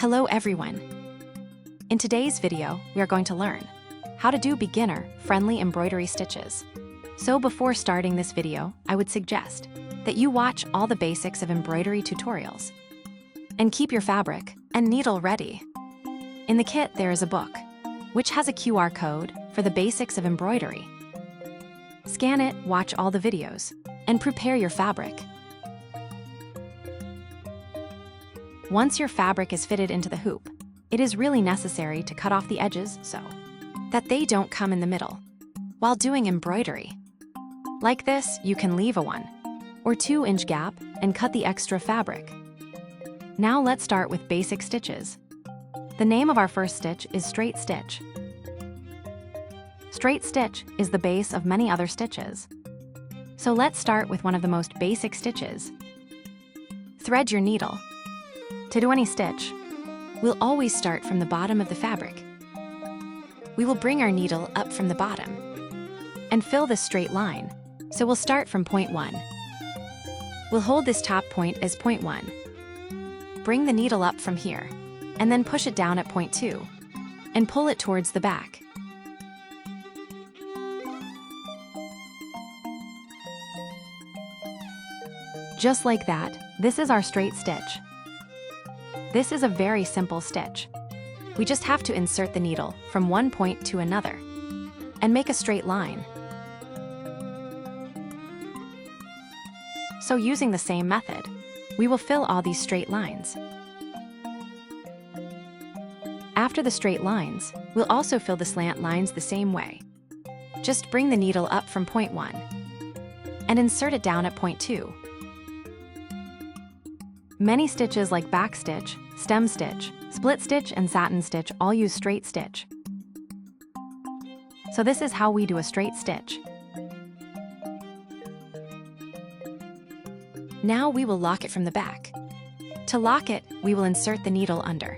Hello everyone! In today's video, we are going to learn how to do beginner-friendly embroidery stitches. So before starting this video, I would suggest that you watch all the basics of embroidery tutorials and keep your fabric and needle ready. In the kit, there is a book, which has a QR code for the basics of embroidery. Scan it, watch all the videos, and prepare your fabric. Once your fabric is fitted into the hoop, it is really necessary to cut off the edges so that they don't come in the middle while doing embroidery. Like this, you can leave a 1 or 2 inch gap and cut the extra fabric. Now let's start with basic stitches. The name of our first stitch is straight stitch. Straight stitch is the base of many other stitches. So let's start with one of the most basic stitches. Thread your needle. To do any stitch, we'll always start from the bottom of the fabric. We will bring our needle up from the bottom and fill this straight line, so we'll start from point 1. We'll hold this top point as point 1. Bring the needle up from here, and then push it down at point 2, and pull it towards the back. Just like that, this is our straight stitch. This is a very simple stitch. We just have to insert the needle from one point to another and make a straight line. So using the same method, we will fill all these straight lines. After the straight lines, we'll also fill the slant lines the same way. Just bring the needle up from point 1 and insert it down at point 2. Many stitches like back stitch, stem stitch, split stitch, and satin stitch all use straight stitch. So this is how we do a straight stitch. Now we will lock it from the back. To lock it, we will insert the needle under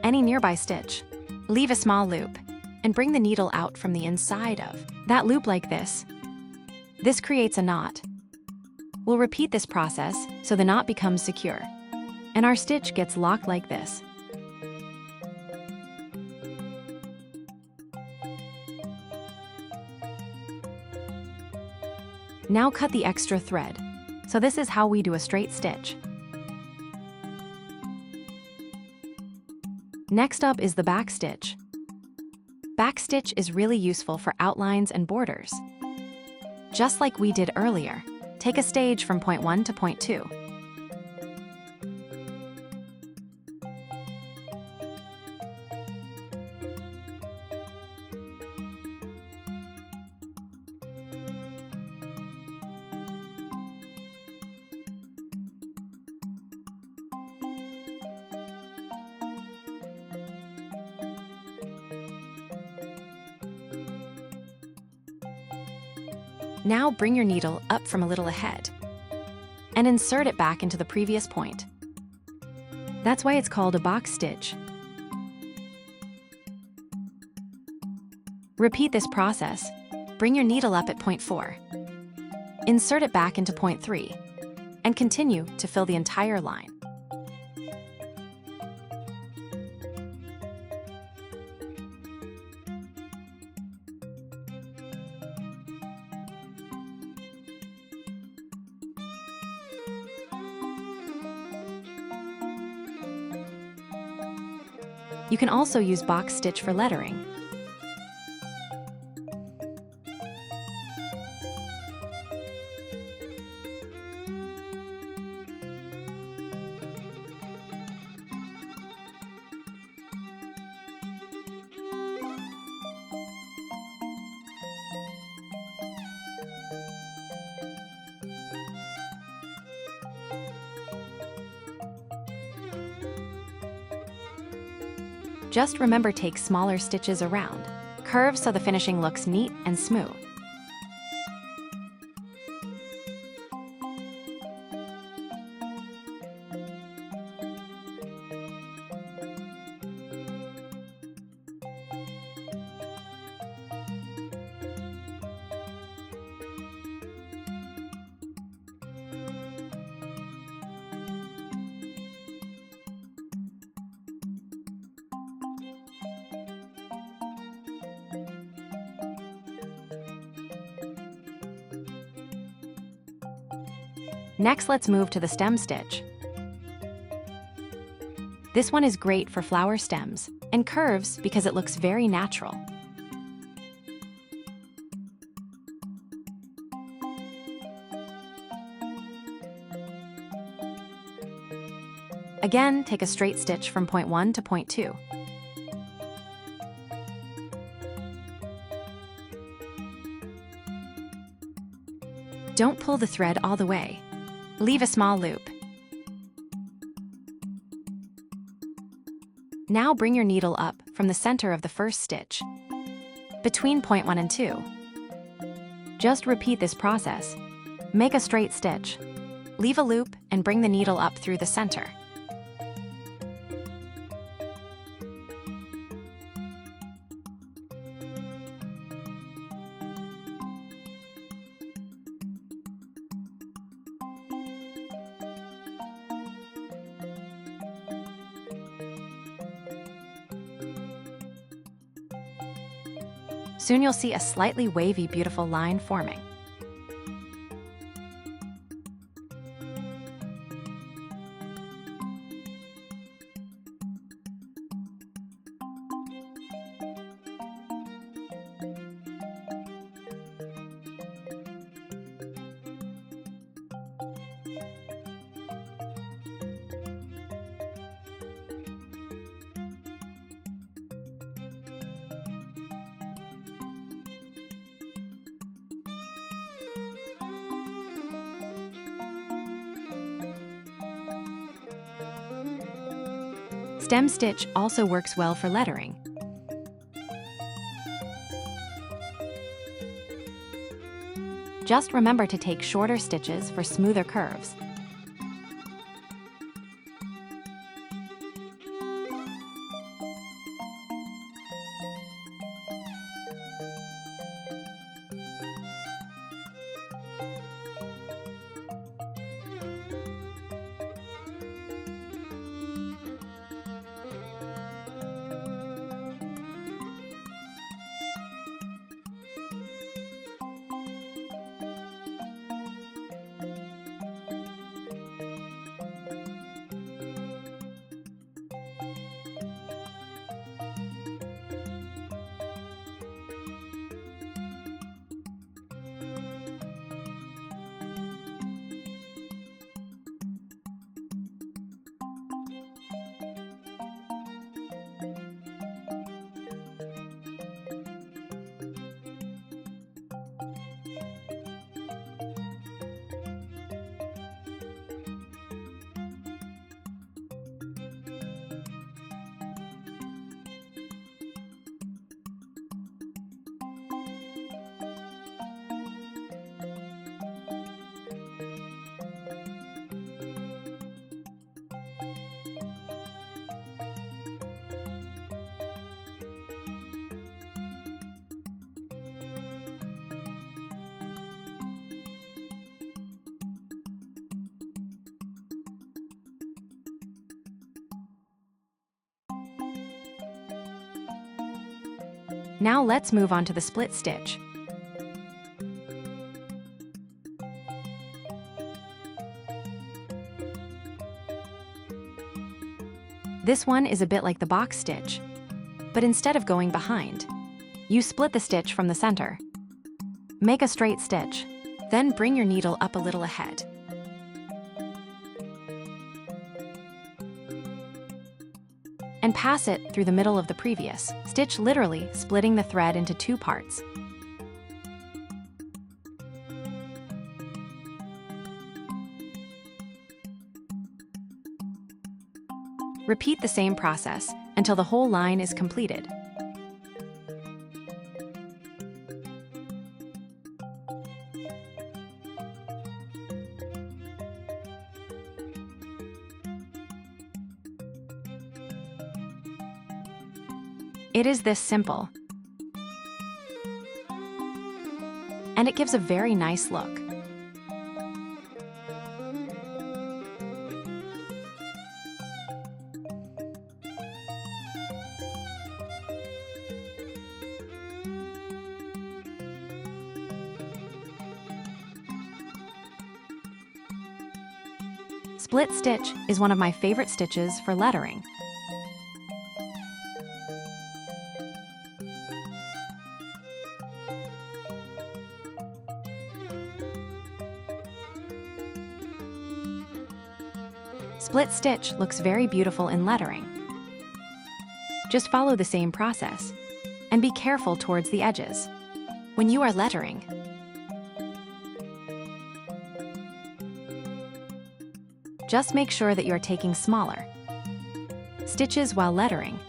any nearby stitch. Leave a small loop and bring the needle out from the inside of that loop like this. This creates a knot. We'll repeat this process so the knot becomes secure and our stitch gets locked like this. Now cut the extra thread. So this is how we do a straight stitch. Next up is the back stitch. Back stitch is really useful for outlines and borders. Just like we did earlier, take a stage from point 1 to point 2. Now bring your needle up from a little ahead and insert it back into the previous point. That's why it's called a box stitch. Repeat this process. Bring your needle up at point 4. Insert it back into point 3 and continue to fill the entire line. You can also use box stitch for lettering. Just remember, take smaller stitches around curves so the finishing looks neat and smooth. Next, let's move to the stem stitch. This one is great for flower stems and curves because it looks very natural. Again, take a straight stitch from point 1 to point 2. Don't pull the thread all the way. Leave a small loop. Now bring your needle up from the center of the first stitch, between point 1 and 2. Just repeat this process. Make a straight stitch. Leave a loop and bring the needle up through the center. Soon you'll see a slightly wavy, beautiful line forming. Stem stitch also works well for lettering. Just remember to take shorter stitches for smoother curves. Now let's move on to the split stitch. This one is a bit like the box stitch, but instead of going behind, you split the stitch from the center. Make a straight stitch, then bring your needle up a little ahead. And pass it through the middle of the previous stitch, literally splitting the thread into two parts. Repeat the same process until the whole line is completed. It is this simple, and it gives a very nice look. Split stitch is one of my favorite stitches for lettering. Split stitch looks very beautiful in lettering. Just follow the same process and be careful towards the edges. When you are lettering, just make sure that you are taking smaller stitches while lettering.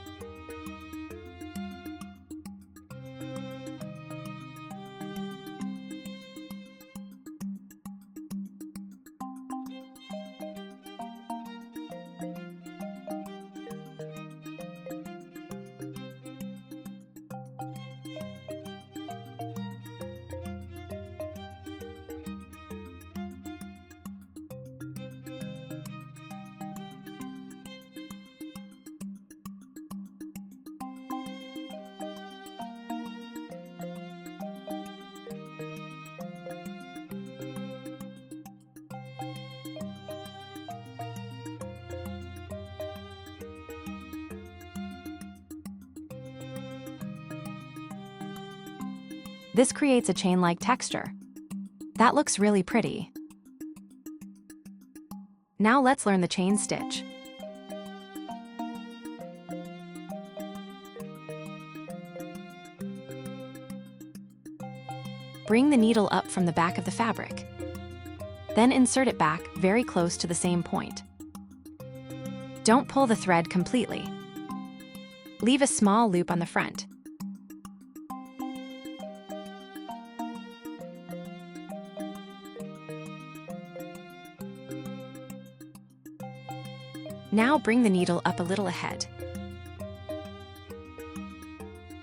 This creates a chain-like texture. That looks really pretty. Now let's learn the chain stitch. Bring the needle up from the back of the fabric. Then insert it back very close to the same point. Don't pull the thread completely. Leave a small loop on the front. Now bring the needle up a little ahead.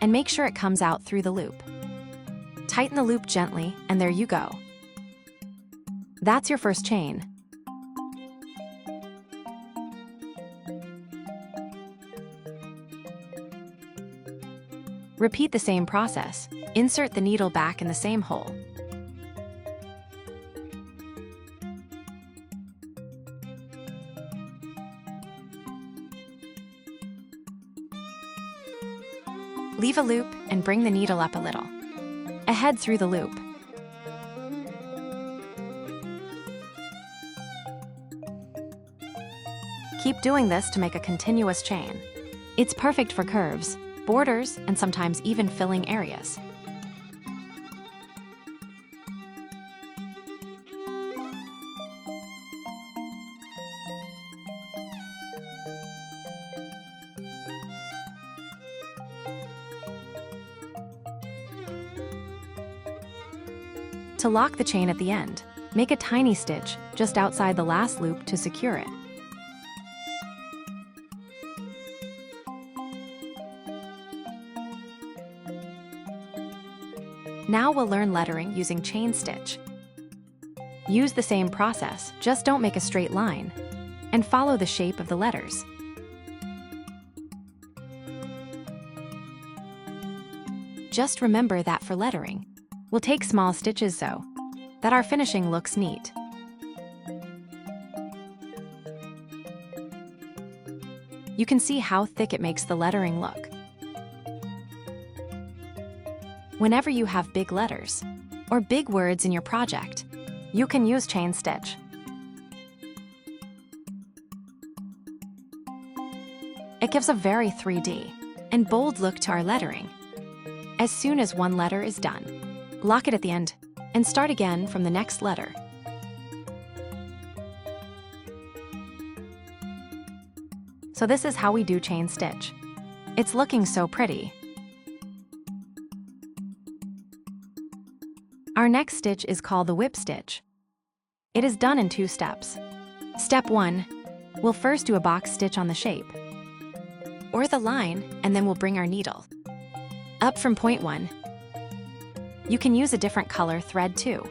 And make sure it comes out through the loop. Tighten the loop gently, and there you go. That's your first chain. Repeat the same process. Insert the needle back in the same hole. Leave a loop and bring the needle up a little, ahead through the loop. Keep doing this to make a continuous chain. It's perfect for curves, borders, and sometimes even filling areas. To lock the chain at the end, make a tiny stitch just outside the last loop to secure it. Now we'll learn lettering using chain stitch. Use the same process, just don't make a straight line, and follow the shape of the letters. Just remember that for lettering, we'll take small stitches so that our finishing looks neat. You can see how thick it makes the lettering look. Whenever you have big letters or big words in your project, you can use chain stitch. It gives a very 3D and bold look to our lettering. As soon as one letter is done, lock it at the end and start again from the next letter. So this is how we do chain stitch. It's looking so pretty. Our next stitch is called the whip stitch. It is done in 2 steps. Step 1, we'll first do a box stitch on the shape, or the line, and then we'll bring our needle up from point 1. You can use a different color thread too,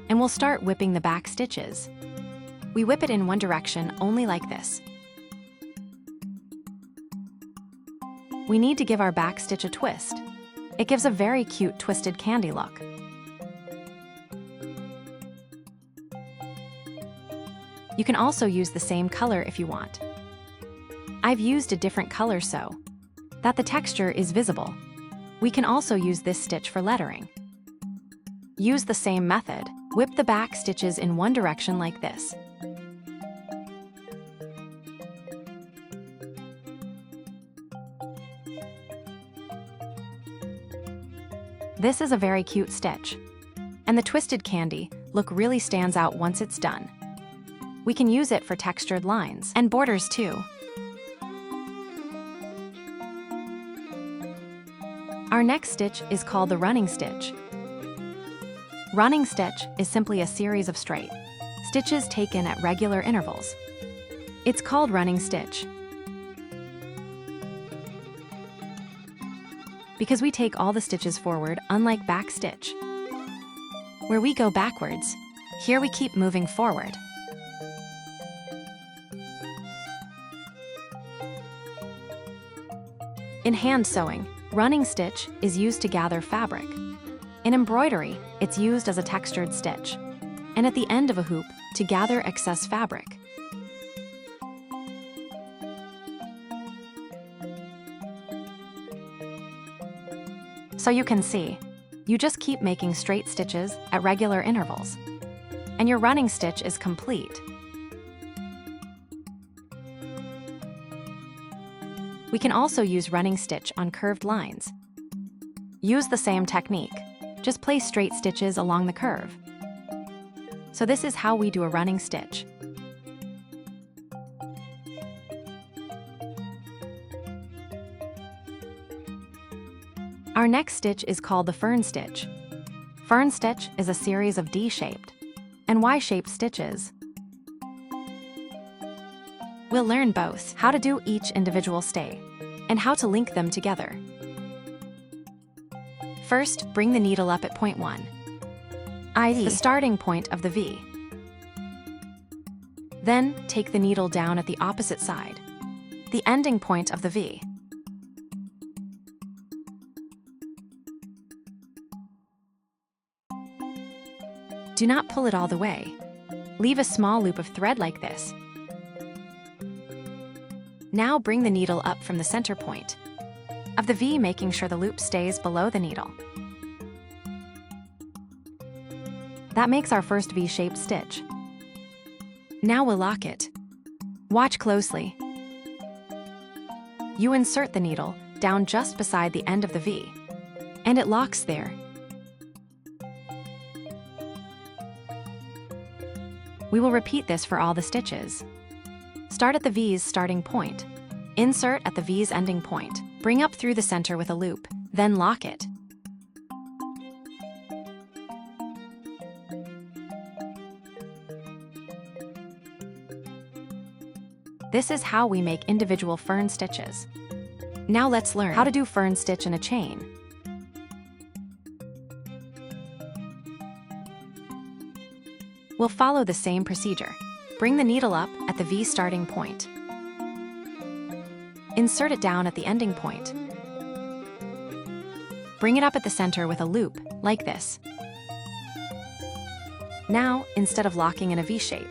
and we'll start whipping the back stitches. We whip it in one direction only like this. We need to give our back stitch a twist. It gives a very cute twisted candy look. You can also use the same color if you want. I've used a different color so that the texture is visible. We can also use this stitch for lettering. Use the same method. Whip the back stitches in one direction like this. This is a very cute stitch. And the twisted candy look really stands out once it's done. We can use it for textured lines and borders too. Our next stitch is called the running stitch. Running stitch is simply a series of straight stitches taken at regular intervals. It's called running stitch because we take all the stitches forward, unlike back stitch, where we go backwards. Here we keep moving forward. In hand sewing, running stitch is used to gather fabric. In embroidery, it's used as a textured stitch, and at the end of a hoop to gather excess fabric. So you can see, you just keep making straight stitches at regular intervals, and your running stitch is complete. We can also use running stitch on curved lines. Use the same technique. Just place straight stitches along the curve. So this is how we do a running stitch. Our next stitch is called the fern stitch. Fern stitch is a series of D-shaped and Y-shaped stitches. We'll learn both how to do each individual stay and how to link them together. First, bring the needle up at point 1, i.e. the starting point of the V. Then, take the needle down at the opposite side, the ending point of the V. Do not pull it all the way. Leave a small loop of thread like this. Now bring the needle up from the center point of the V, making sure the loop stays below the needle. That makes our first V-shaped stitch. Now we'll lock it. Watch closely. You insert the needle down just beside the end of the V, and it locks there. We will repeat this for all the stitches. Start at the V's starting point. Insert at the V's ending point. Bring up through the center with a loop, then lock it. This is how we make individual fern stitches. Now let's learn how to do fern stitch in a chain. We'll follow the same procedure. Bring the needle up at the V starting point. Insert it down at the ending point. Bring it up at the center with a loop, like this. Now, instead of locking in a V shape,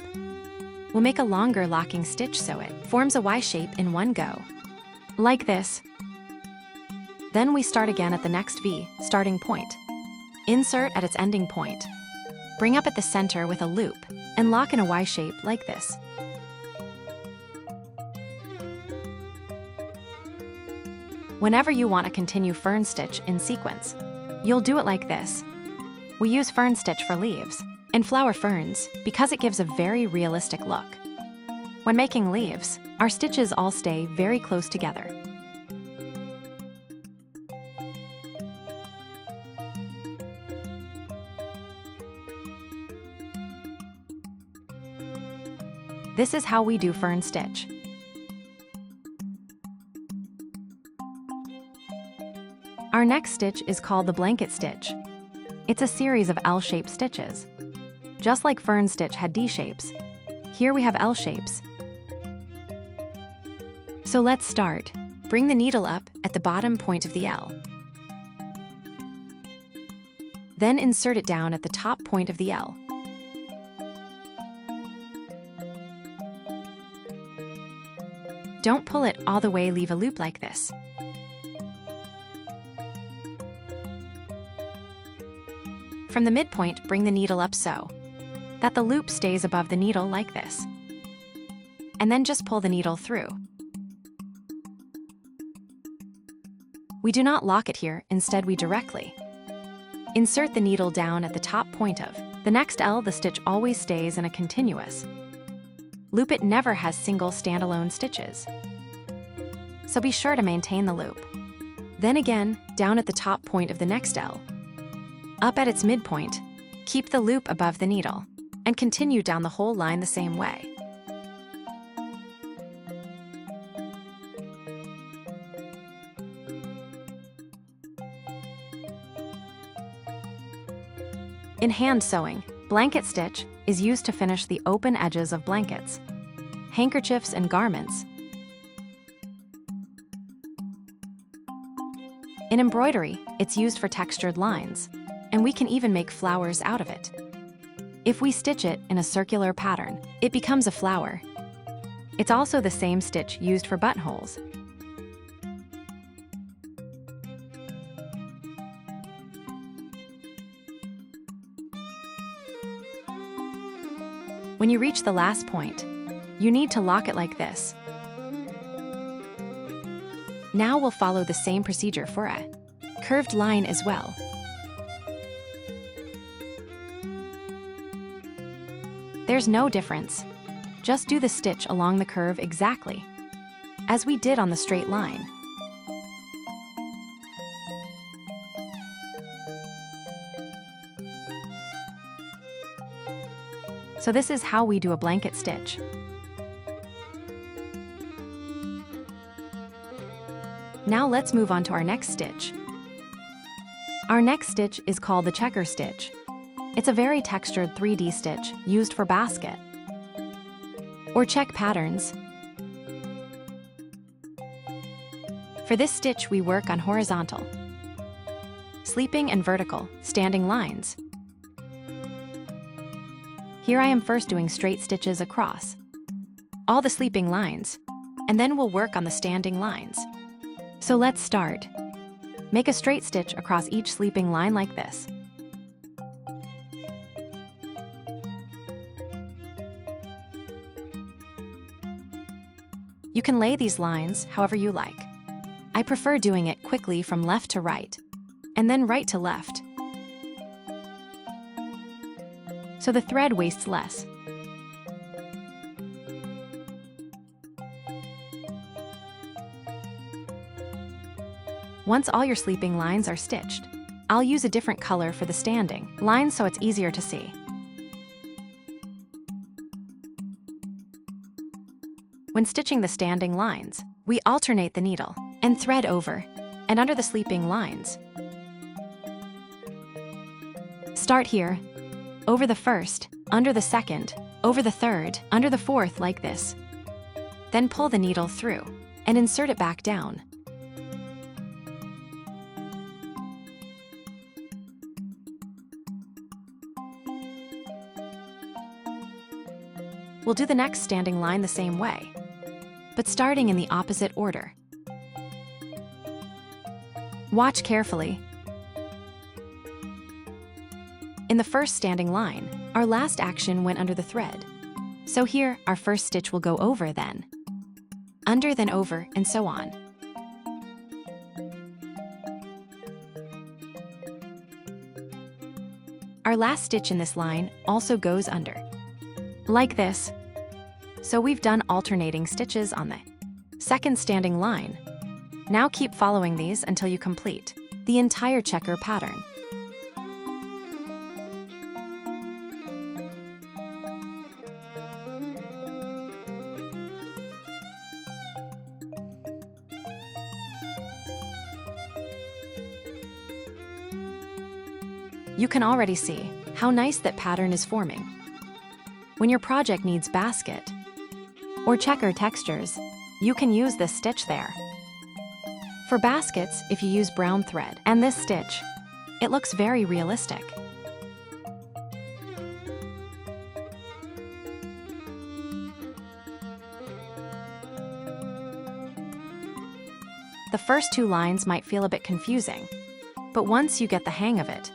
we'll make a longer locking stitch so it forms a Y shape in one go, like this. Then we start again at the next V starting point. Insert at its ending point. Bring up at the center with a loop, and lock in a Y shape like this. Whenever you want to continue fern stitch in sequence, you'll do it like this. We use fern stitch for leaves and flower ferns because it gives a very realistic look. When making leaves, our stitches all stay very close together. This is how we do fern stitch. Our next stitch is called the blanket stitch. It's a series of L-shaped stitches. Just like fern stitch had D shapes, here we have L shapes. So let's start. Bring the needle up at the bottom point of the L. Then insert it down at the top point of the L. Don't pull it all the way, leave a loop like this. From the midpoint, bring the needle up so that the loop stays above the needle like this. And then just pull the needle through. We do not lock it here, instead we directly insert the needle down at the top point of the next L. The stitch always stays in a continuous loop. It never has single standalone stitches, so be sure to maintain the loop. Then again, down at the top point of the next L, up at its midpoint, keep the loop above the needle, and continue down the whole line the same way. In hand sewing, blanket stitch is used to finish the open edges of blankets, handkerchiefs, and garments. In embroidery, it's used for textured lines, and we can even make flowers out of it. If we stitch it in a circular pattern, it becomes a flower. It's also the same stitch used for buttonholes. When you reach the last point, you need to lock it like this. Now we'll follow the same procedure for a curved line as well. There's no difference. Just do the stitch along the curve exactly as we did on the straight line. So this is how we do a blanket stitch. Now let's move on to our next stitch. Our next stitch is called the checker stitch. It's a very textured 3D stitch used for basket or check patterns. For this stitch, we work on horizontal, sleeping, and vertical, standing lines. Here I am first doing straight stitches across all the sleeping lines, and then we'll work on the standing lines. So let's start. Make a straight stitch across each sleeping line like this. You can lay these lines however you like. I prefer doing it quickly from left to right, and then right to left, so the thread wastes less. Once all your sleeping lines are stitched, I'll use a different color for the standing lines so it's easier to see. When stitching the standing lines, we alternate the needle and thread over and under the sleeping lines. Start here, over the first, under the second, over the third, under the fourth like this. Then pull the needle through and insert it back down. We'll do the next standing line the same way, but starting in the opposite order. Watch carefully. In the first standing line, our last action went under the thread. So here, our first stitch will go over, then under, then over, and so on. Our last stitch in this line also goes under, like this. So we've done alternating stitches on the second standing line. Now keep following these until you complete the entire checker pattern. You can already see how nice that pattern is forming. When your project needs basket or checker textures, you can use this stitch there. For baskets, if you use brown thread and this stitch, it looks very realistic. The first two lines might feel a bit confusing, but once you get the hang of it,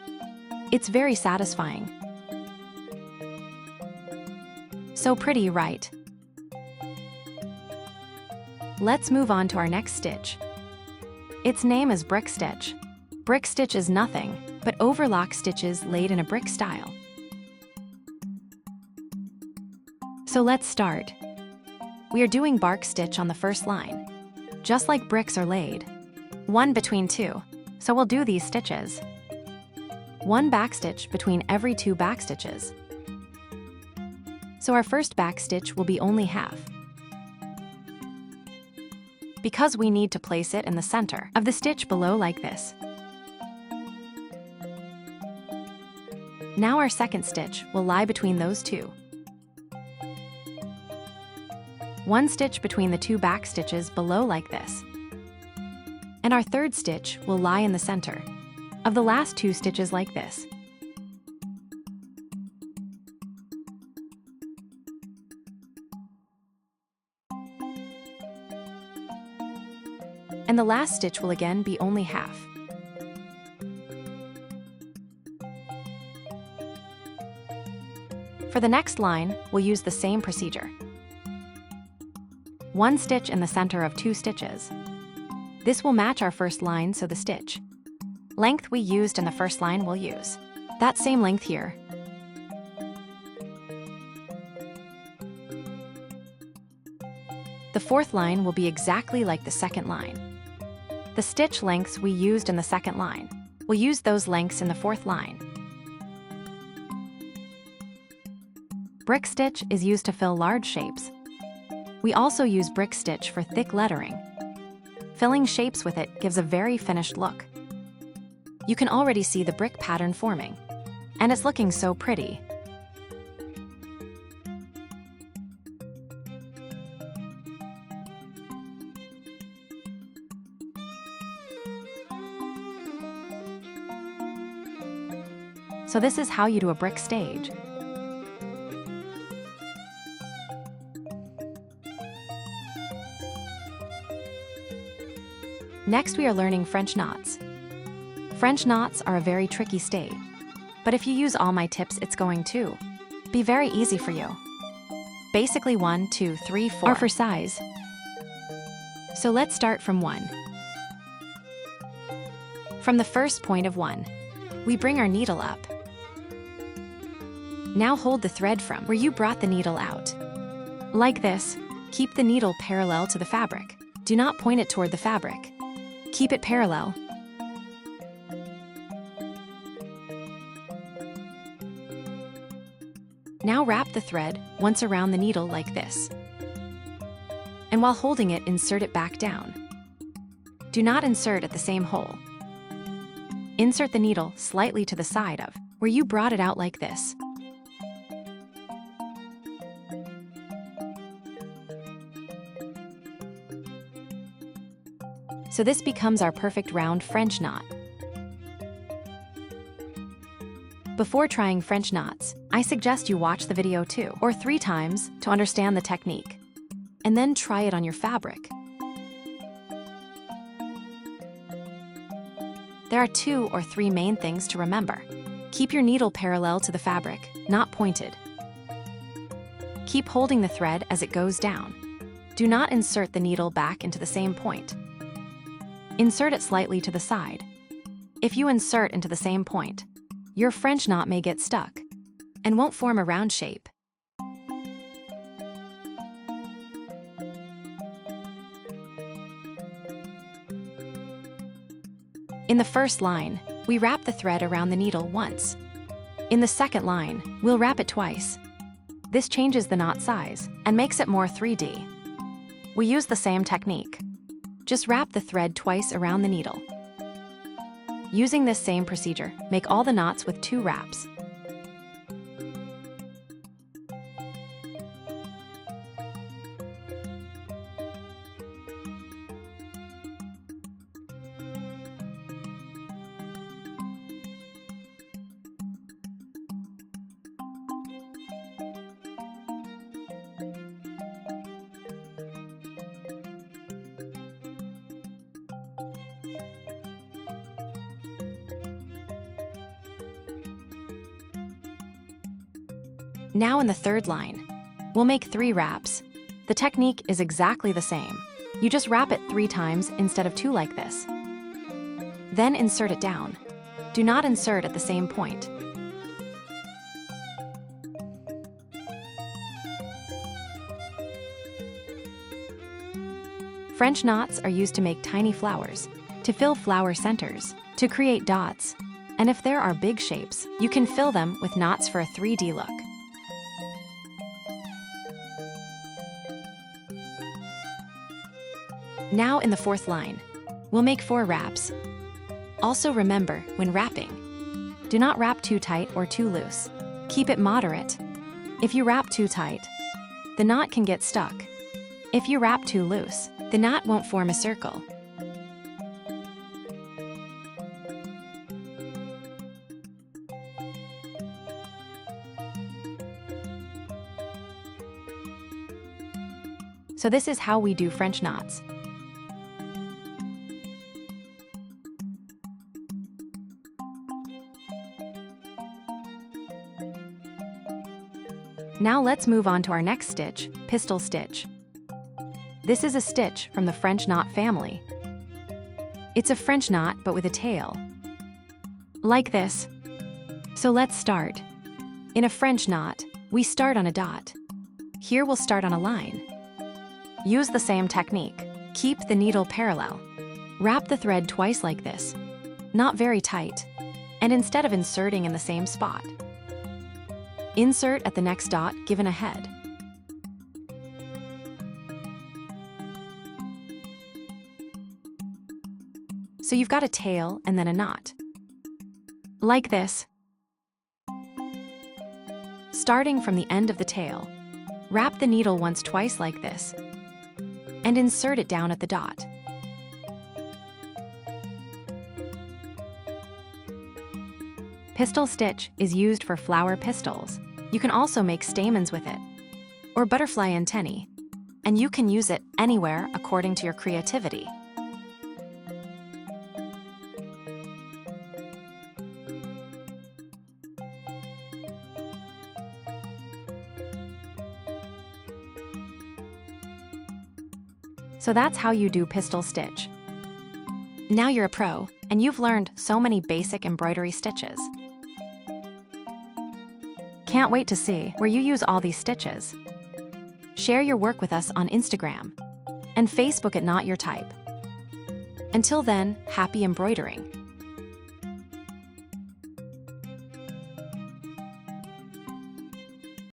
it's very satisfying. So pretty, right? Let's move on to our next stitch. Its name is brick stitch. Brick stitch is nothing but overlock stitches laid in a brick style. So let's start. We are doing bark stitch on the first line, just like bricks are laid. One between two, so we'll do these stitches. One backstitch between every two backstitches. So our first backstitch will be only half, because we need to place it in the center of the stitch below like this. Now our second stitch will lie between those two. One stitch between the two back stitches below like this. And our third stitch will lie in the center of the last two stitches like this. And the last stitch will again be only half. For the next line, we'll use the same procedure. One stitch in the center of two stitches. This will match our first line, so the stitch length we used in the first line we'll use that same length here. The fourth line will be exactly like the second line. The stitch lengths we used in the second line, we'll use those lengths in the fourth line. Brick stitch is used to fill large shapes. We also use brick stitch for thick lettering. Filling shapes with it gives a very finished look. You can already see the brick pattern forming, and it's looking so pretty. So this is how you do a brick stage. Next, we are learning French knots. French knots are a very tricky stage, but if you use all my tips, it's going to be very easy for you. Basically 1, 2, 3, 4 are for size. So let's start from 1. From the first point of 1, we bring our needle up. Now hold the thread from where you brought the needle out. Like this, keep the needle parallel to the fabric. Do not point it toward the fabric. Keep it parallel. Now wrap the thread once around the needle like this. And while holding it, insert it back down. Do not insert at the same hole. Insert the needle slightly to the side of where you brought it out like this. So this becomes our perfect round French knot. Before trying French knots, I suggest you watch the video 2 or 3 times to understand the technique, and then try it on your fabric. There are 2 or 3 main things to remember. Keep your needle parallel to the fabric, not pointed. Keep holding the thread as it goes down. Do not insert the needle back into the same point. Insert it slightly to the side. If you insert into the same point, your French knot may get stuck and won't form a round shape. In the first line, we wrap the thread around the needle once. In the second line, we'll wrap it twice. This changes the knot size and makes it more 3D. We use the same technique. Just wrap the thread twice around the needle. Using this same procedure, make all the knots with 2 wraps. Now in the third line, we'll make 3 wraps. The technique is exactly the same. You just wrap it 3 times instead of 2 like this. Then insert it down. Do not insert at the same point. French knots are used to make tiny flowers, to fill flower centers, to create dots, and if there are big shapes, you can fill them with knots for a 3D look. Now in the fourth line, we'll make 4 wraps. Also remember, when wrapping, do not wrap too tight or too loose. Keep it moderate. If you wrap too tight, the knot can get stuck. If you wrap too loose, the knot won't form a circle. So this is how we do French knots. Now let's move on to our next stitch, pistol stitch. This is a stitch from the French knot family. It's a French knot but with a tail. Like this. So let's start. In a French knot, we start on a dot. Here we'll start on a line. Use the same technique. Keep the needle parallel. Wrap the thread twice like this, not very tight, and instead of inserting in the same spot, insert at the next dot given ahead. So you've got a tail and then a knot. Like this. Starting from the end of the tail, wrap the needle once twice like this, and insert it down at the dot. Pistil stitch is used for flower pistils. You can also make stamens with it, or butterfly antennae, and you can use it anywhere according to your creativity. So that's how you do pistil stitch. Now you're a pro, and you've learned so many basic embroidery stitches. Can't wait to see where you use all these stitches. Share your work with us on Instagram and Facebook at Not Your Type. Until then, happy embroidering!